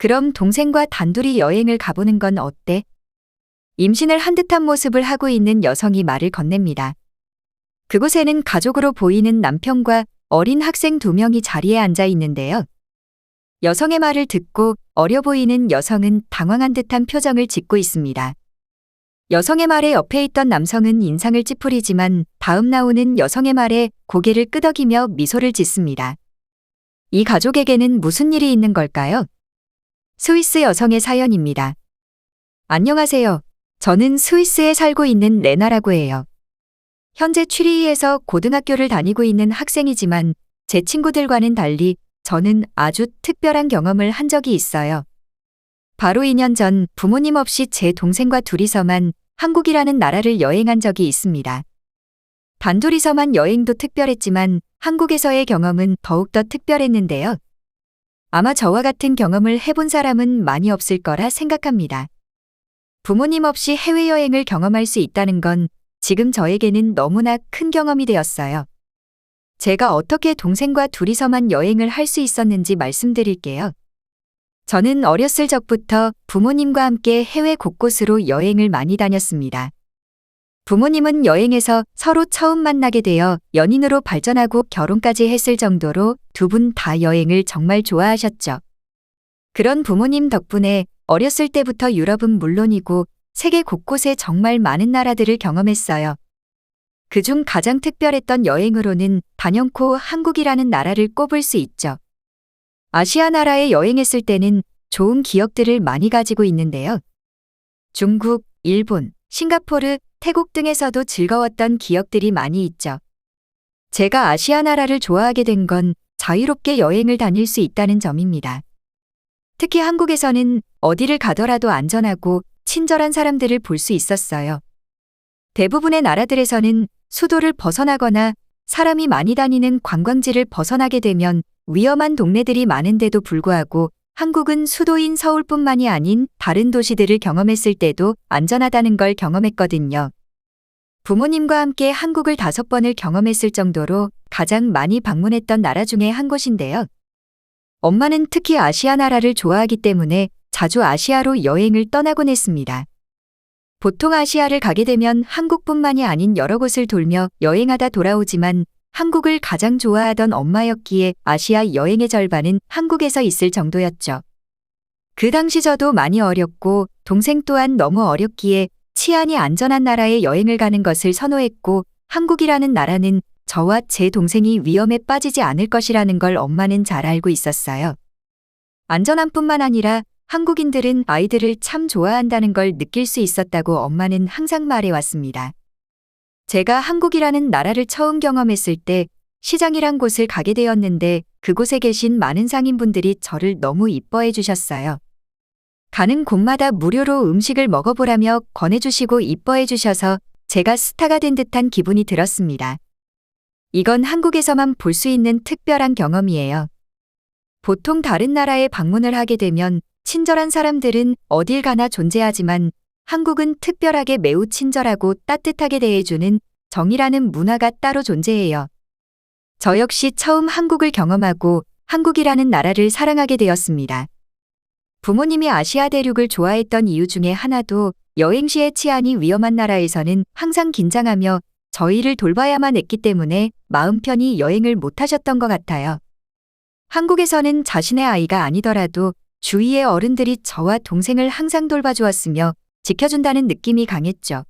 그럼 동생과 단둘이 여행을 가보는 건 어때? 임신을 한 듯한 모습을 하고 있는 여성이 말을 건넵니다. 그곳에는 가족으로 보이는 남편과 어린 학생 2명이 자리에 앉아 있는데요. 여성의 말을 듣고 어려 보이는 여성은 당황한 듯한 표정을 짓고 있습니다. 여성의 말에 옆에 있던 남성은 인상을 찌푸리지만 다음 나오는 여성의 말에 고개를 끄덕이며 미소를 짓습니다. 이 가족에게는 무슨 일이 있는 걸까요? 스위스 여성의 사연입니다. 안녕하세요. 저는 스위스에 살고 있는 레나라고 해요. 현재 취리히에서 고등학교를 다니고 있는 학생이지만 제 친구들과는 달리 저는 아주 특별한 경험을 한 적이 있어요. 바로 2년 전 부모님 없이 제 동생과 둘이서만 한국이라는 나라를 여행한 적이 있습니다. 단둘이서만 여행도 특별했지만 한국에서의 경험은 더욱더 특별했는데요. 아마 저와 같은 경험을 해본 사람은 많이 없을 거라 생각합니다. 부모님 없이 해외여행을 경험할 수 있다는 건 지금 저에게는 너무나 큰 경험이 되었어요. 제가 어떻게 동생과 둘이서만 여행을 할 수 있었는지 말씀드릴게요. 저는 어렸을 적부터 부모님과 함께 해외 곳곳으로 여행을 많이 다녔습니다. 부모님은 여행에서 서로 처음 만나게 되어 연인으로 발전하고 결혼까지 했을 정도로 두 분 다 여행을 정말 좋아하셨죠. 그런 부모님 덕분에 어렸을 때부터 유럽은 물론이고 세계 곳곳에 정말 많은 나라들을 경험했어요. 그중 가장 특별했던 여행으로는 단연코 한국이라는 나라를 꼽을 수 있죠. 아시아 나라에 여행했을 때는 좋은 기억들을 많이 가지고 있는데요. 중국, 일본, 싱가포르, 태국 등에서도 즐거웠던 기억들이 많이 있죠. 제가 아시아 나라를 좋아하게 된 건 자유롭게 여행을 다닐 수 있다는 점입니다. 특히 한국에서는 어디를 가더라도 안전하고 친절한 사람들을 볼 수 있었어요. 대부분의 나라들에서는 수도를 벗어나거나 사람이 많이 다니는 관광지를 벗어나게 되면 위험한 동네들이 많은데도 불구하고 한국은 수도인 서울뿐만이 아닌 다른 도시들을 경험했을 때도 안전하다는 걸 경험했거든요. 부모님과 함께 한국을 5번을 경험했을 정도로 가장 많이 방문했던 나라 중에 한 곳인데요. 엄마는 특히 아시아 나라를 좋아하기 때문에 자주 아시아로 여행을 떠나곤 했습니다. 보통 아시아를 가게 되면 한국뿐만이 아닌 여러 곳을 돌며 여행하다 돌아오지만 한국을 가장 좋아하던 엄마였기에 아시아 여행의 절반은 한국에서 있을 정도였죠. 그 당시 저도 많이 어렸고 동생 또한 너무 어렸기에 치안이 안전한 나라에 여행을 가는 것을 선호했고 한국이라는 나라는 저와 제 동생이 위험에 빠지지 않을 것이라는 걸 엄마는 잘 알고 있었어요. 안전함뿐만 아니라 한국인들은 아이들을 참 좋아한다는 걸 느낄 수 있었다고 엄마는 항상 말해왔습니다. 제가 한국이라는 나라를 처음 경험했을 때 시장이란 곳을 가게 되었는데 그곳에 계신 많은 상인분들이 저를 너무 이뻐해 주셨어요. 가는 곳마다 무료로 음식을 먹어보라며 권해주시고 이뻐해 주셔서 제가 스타가 된 듯한 기분이 들었습니다. 이건 한국에서만 볼 수 있는 특별한 경험이에요. 보통 다른 나라에 방문을 하게 되면 친절한 사람들은 어딜 가나 존재하지만 한국은 특별하게 매우 친절하고 따뜻하게 대해주는 정이라는 문화가 따로 존재해요. 저 역시 처음 한국을 경험하고 한국이라는 나라를 사랑하게 되었습니다. 부모님이 아시아 대륙을 좋아했던 이유 중에 하나도 여행 시에 치안이 위험한 나라에서는 항상 긴장하며 저희를 돌봐야만 했기 때문에 마음 편히 여행을 못 하셨던 것 같아요. 한국에서는 자신의 아이가 아니더라도 주위의 어른들이 저와 동생을 항상 돌봐주었으며 지켜준다는 느낌이 강했죠.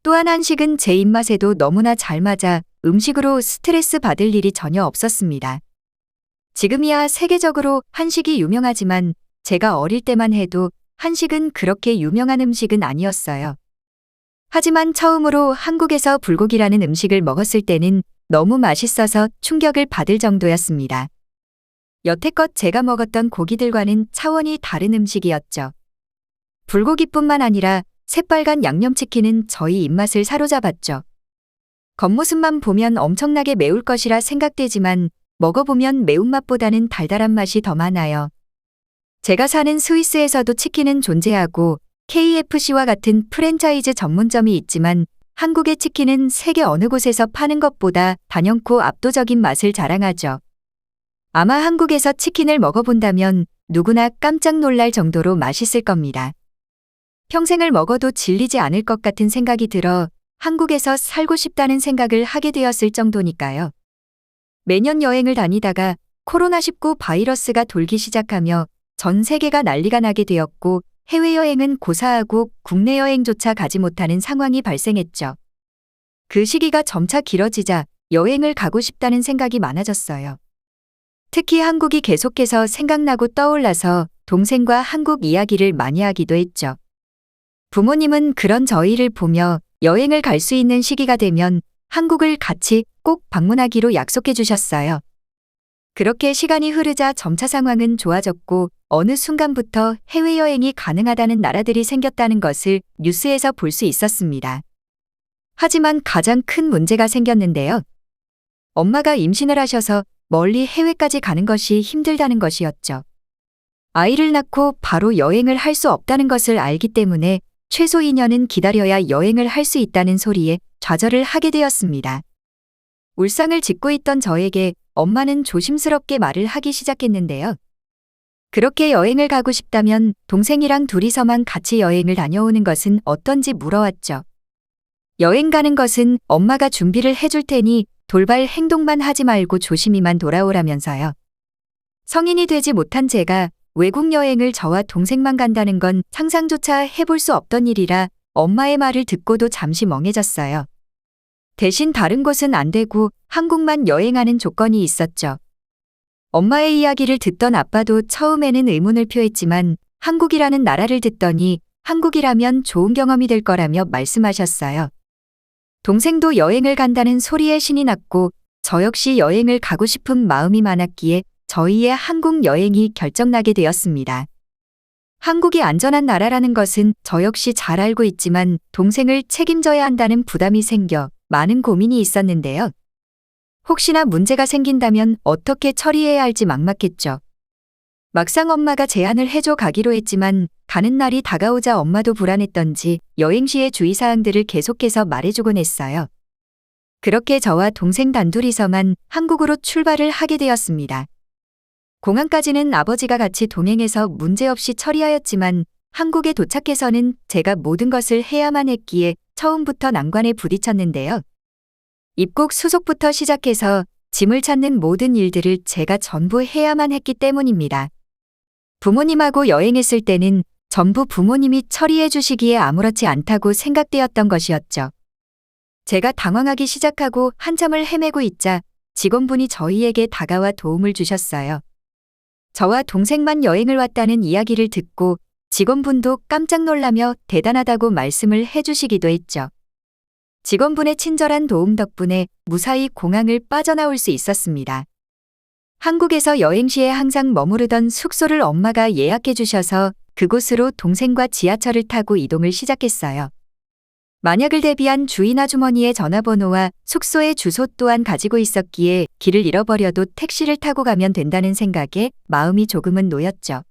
또한 한식은 제 입맛에도 너무나 잘 맞아 음식으로 스트레스 받을 일이 전혀 없었습니다. 지금이야 세계적으로 한식이 유명하지만 제가 어릴 때만 해도 한식은 그렇게 유명한 음식은 아니었어요. 하지만 처음으로 한국에서 불고기라는 음식을 먹었을 때는 너무 맛있어서 충격을 받을 정도였습니다. 여태껏 제가 먹었던 고기들과는 차원이 다른 음식이었죠. 불고기뿐만 아니라 새빨간 양념치킨은 저희 입맛을 사로잡았죠. 겉모습만 보면 엄청나게 매울 것이라 생각되지만 먹어보면 매운맛보다는 달달한 맛이 더 많아요. 제가 사는 스위스에서도 치킨은 존재하고 KFC와 같은 프랜차이즈 전문점이 있지만 한국의 치킨은 세계 어느 곳에서 파는 것보다 단연코 압도적인 맛을 자랑하죠. 아마 한국에서 치킨을 먹어본다면 누구나 깜짝 놀랄 정도로 맛있을 겁니다. 평생을 먹어도 질리지 않을 것 같은 생각이 들어 한국에서 살고 싶다는 생각을 하게 되었을 정도니까요. 매년 여행을 다니다가 코로나19 바이러스가 돌기 시작하며 전 세계가 난리가 나게 되었고 해외여행은 고사하고 국내 여행조차 가지 못하는 상황이 발생했죠. 그 시기가 점차 길어지자 여행을 가고 싶다는 생각이 많아졌어요. 특히 한국이 계속해서 생각나고 떠올라서 동생과 한국 이야기를 많이 하기도 했죠. 부모님은 그런 저희를 보며 여행을 갈 수 있는 시기가 되면 한국을 같이 꼭 방문하기로 약속해 주셨어요. 그렇게 시간이 흐르자 점차 상황은 좋아졌고 어느 순간부터 해외여행이 가능하다는 나라들이 생겼다는 것을 뉴스에서 볼 수 있었습니다. 하지만 가장 큰 문제가 생겼는데요. 엄마가 임신을 하셔서 멀리 해외까지 가는 것이 힘들다는 것이었죠. 아이를 낳고 바로 여행을 할 수 없다는 것을 알기 때문에 최소 2년은 기다려야 여행을 할 수 있다는 소리에 좌절을 하게 되었습니다. 울상을 짓고 있던 저에게 엄마는 조심스럽게 말을 하기 시작했는데요. 그렇게 여행을 가고 싶다면 동생이랑 둘이서만 같이 여행을 다녀오는 것은 어떤지 물어왔죠. 여행 가는 것은 엄마가 준비를 해줄 테니 돌발 행동만 하지 말고 조심히만 돌아오라면서요. 성인이 되지 못한 제가 외국 여행을 저와 동생만 간다는 건 상상조차 해볼 수 없던 일이라 엄마의 말을 듣고도 잠시 멍해졌어요. 대신 다른 곳은 안 되고 한국만 여행하는 조건이 있었죠. 엄마의 이야기를 듣던 아빠도 처음에는 의문을 표했지만 한국이라는 나라를 듣더니 한국이라면 좋은 경험이 될 거라며 말씀하셨어요. 동생도 여행을 간다는 소리에 신이 났고 저 역시 여행을 가고 싶은 마음이 많았기에 저희의 한국 여행이 결정나게 되었습니다. 한국이 안전한 나라라는 것은 저 역시 잘 알고 있지만 동생을 책임져야 한다는 부담이 생겨 많은 고민이 있었는데요. 혹시나 문제가 생긴다면 어떻게 처리해야 할지 막막했죠. 막상 엄마가 제안을 해줘 가기로 했지만 가는 날이 다가오자 엄마도 불안했던지 여행 시의 주의사항들을 계속해서 말해주곤 했어요. 그렇게 저와 동생 단둘이서만 한국으로 출발을 하게 되었습니다. 공항까지는 아버지가 같이 동행해서 문제없이 처리하였지만 한국에 도착해서는 제가 모든 것을 해야만 했기에 처음부터 난관에 부딪혔는데요. 입국 수속부터 시작해서 짐을 찾는 모든 일들을 제가 전부 해야만 했기 때문입니다. 부모님하고 여행했을 때는 전부 부모님이 처리해 주시기에 아무렇지 않다고 생각되었던 것이었죠. 제가 당황하기 시작하고 한참을 헤매고 있자 직원분이 저희에게 다가와 도움을 주셨어요. 저와 동생만 여행을 왔다는 이야기를 듣고 직원분도 깜짝 놀라며 대단하다고 말씀을 해주시기도 했죠. 직원분의 친절한 도움 덕분에 무사히 공항을 빠져나올 수 있었습니다. 한국에서 여행 시에 항상 머무르던 숙소를 엄마가 예약해 주셔서 그곳으로 동생과 지하철을 타고 이동을 시작했어요. 만약을 대비한 주인 아주머니의 전화번호와 숙소의 주소 또한 가지고 있었기에 길을 잃어버려도 택시를 타고 가면 된다는 생각에 마음이 조금은 놓였죠.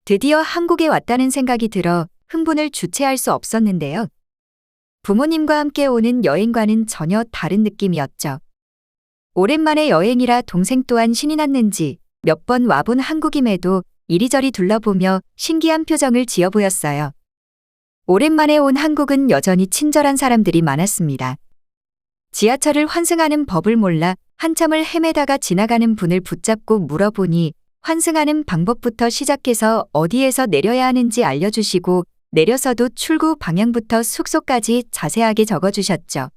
드디어 한국에 왔다는 생각이 들어 흥분을 주체할 수 없었는데요. 부모님과 함께 오는 여행과는 전혀 다른 느낌이었죠. 오랜만에 여행이라 동생 또한 신이 났는지 몇 번 와본 한국임에도 이리저리 둘러보며 신기한 표정을 지어 보였어요. 오랜만에 온 한국은 여전히 친절한 사람들이 많았습니다. 지하철을 환승하는 법을 몰라 한참을 헤매다가 지나가는 분을 붙잡고 물어보니 환승하는 방법부터 시작해서 어디에서 내려야 하는지 알려주시고 내려서도 출구 방향부터 숙소까지 자세하게 적어주셨죠.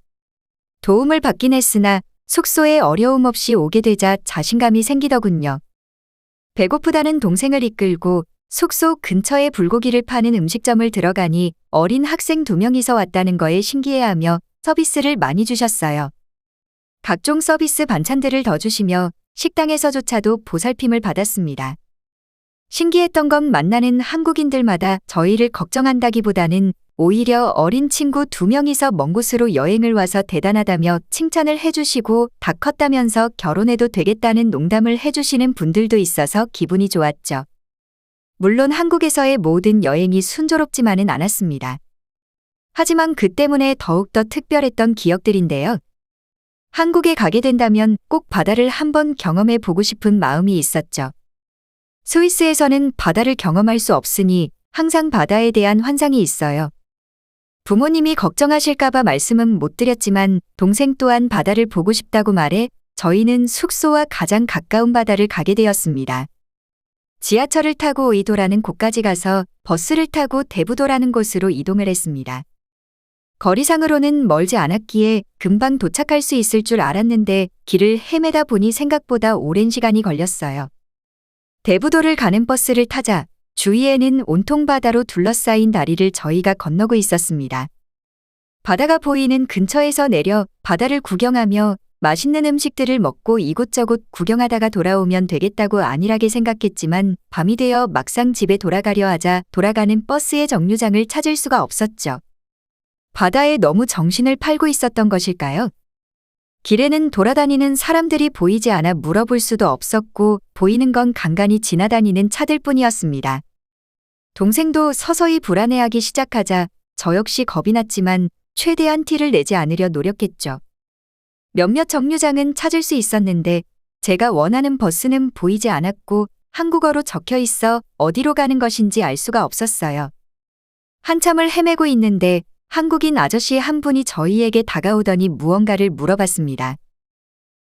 도움을 받긴 했으나 숙소에 어려움 없이 오게 되자 자신감이 생기더군요. 배고프다는 동생을 이끌고 숙소 근처에 불고기를 파는 음식점을 들어가니 어린 학생 2명이서 왔다는 거에 신기해하며 서비스를 많이 주셨어요. 각종 서비스 반찬들을 더 주시며 식당에서조차도 보살핌을 받았습니다. 신기했던 건 만나는 한국인들마다 저희를 걱정한다기보다는 오히려 어린 친구 2명이서 먼 곳으로 여행을 와서 대단하다며 칭찬을 해주시고 다 컸다면서 결혼해도 되겠다는 농담을 해주시는 분들도 있어서 기분이 좋았죠. 물론 한국에서의 모든 여행이 순조롭지만은 않았습니다. 하지만 그 때문에 더욱더 특별했던 기억들인데요. 한국에 가게 된다면 꼭 바다를 한번 경험해 보고 싶은 마음이 있었죠. 스위스에서는 바다를 경험할 수 없으니 항상 바다에 대한 환상이 있어요. 부모님이 걱정하실까봐 말씀은 못 드렸지만 동생 또한 바다를 보고 싶다고 말해 저희는 숙소와 가장 가까운 바다를 가게 되었습니다. 지하철을 타고 의도라는 곳까지 가서 버스를 타고 대부도라는 곳으로 이동을 했습니다. 거리상으로는 멀지 않았기에 금방 도착할 수 있을 줄 알았는데 길을 헤매다 보니 생각보다 오랜 시간이 걸렸어요. 대부도를 가는 버스를 타자 주위에는 온통 바다로 둘러싸인 다리를 저희가 건너고 있었습니다. 바다가 보이는 근처에서 내려 바다를 구경하며 맛있는 음식들을 먹고 이곳저곳 구경하다가 돌아오면 되겠다고 안일하게 생각했지만 밤이 되어 막상 집에 돌아가려 하자 돌아가는 버스의 정류장을 찾을 수가 없었죠. 바다에 너무 정신을 팔고 있었던 것일까요? 길에는 돌아다니는 사람들이 보이지 않아 물어볼 수도 없었고 보이는 건 간간히 지나다니는 차들 뿐이었습니다. 동생도 서서히 불안해하기 시작하자 저 역시 겁이 났지만 최대한 티를 내지 않으려 노력했죠. 몇몇 정류장은 찾을 수 있었는데 제가 원하는 버스는 보이지 않았고 한국어로 적혀 있어 어디로 가는 것인지 알 수가 없었어요. 한참을 헤매고 있는데 한국인 아저씨 한 분이 저희에게 다가오더니 무언가를 물어봤습니다.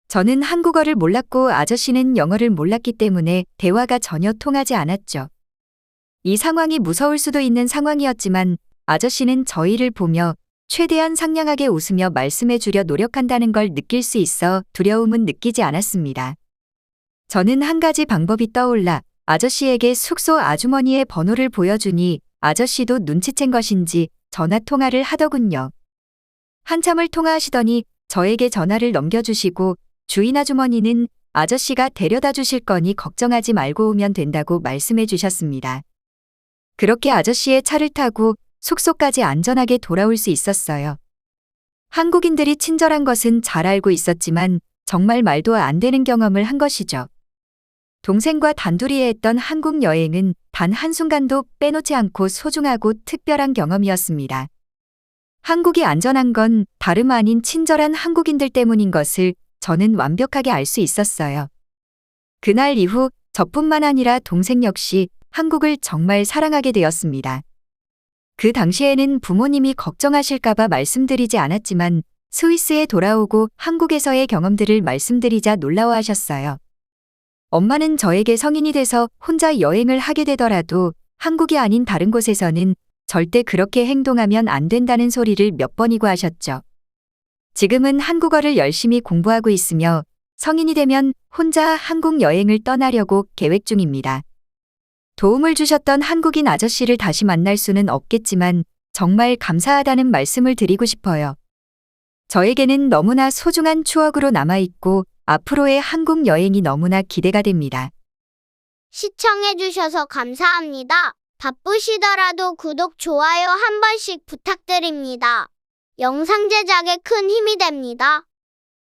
저는 한국어를 몰랐고 아저씨는 영어를 몰랐기 때문에 대화가 전혀 통하지 않았죠. 이 상황이 무서울 수도 있는 상황이었지만 아저씨는 저희를 보며 최대한 상냥하게 웃으며 말씀해 주려 노력한다는 걸 느낄 수 있어 두려움은 느끼지 않았습니다. 저는 한 가지 방법이 떠올라 아저씨에게 숙소 아주머니의 번호를 보여주니 아저씨도 눈치챈 것인지 전화 통화를 하더군요. 한참을 통화하시더니 저에게 전화를 넘겨주시고 주인 아주머니는 아저씨가 데려다 주실 거니 걱정하지 말고 오면 된다고 말씀해 주셨습니다. 그렇게 아저씨의 차를 타고 숙소까지 안전하게 돌아올 수 있었어요. 한국인들이 친절한 것은 잘 알고 있었지만 정말 말도 안 되는 경험을 한 것이죠. 동생과 단둘이 했던 한국 여행은 단 한순간도 빼놓지 않고 소중하고 특별한 경험이었습니다. 한국이 안전한 건 다름 아닌 친절한 한국인들 때문인 것을 저는 완벽하게 알 수 있었어요. 그날 이후 저뿐만 아니라 동생 역시 한국을 정말 사랑하게 되었습니다. 그 당시에는 부모님이 걱정하실까봐 말씀드리지 않았지만 스위스에 돌아오고 한국에서의 경험들을 말씀드리자 놀라워하셨어요. 엄마는 저에게 성인이 돼서 혼자 여행을 하게 되더라도 한국이 아닌 다른 곳에서는 절대 그렇게 행동하면 안 된다는 소리를 몇 번이고 하셨죠. 지금은 한국어를 열심히 공부하고 있으며 성인이 되면 혼자 한국 여행을 떠나려고 계획 중입니다. 도움을 주셨던 한국인 아저씨를 다시 만날 수는 없겠지만 정말 감사하다는 말씀을 드리고 싶어요. 저에게는 너무나 소중한 추억으로 남아있고 앞으로의 한국 여행이 너무나 기대가 됩니다. 시청해주셔서 감사합니다. 바쁘시더라도 구독, 좋아요 한 번씩 부탁드립니다. 영상 제작에 큰 힘이 됩니다.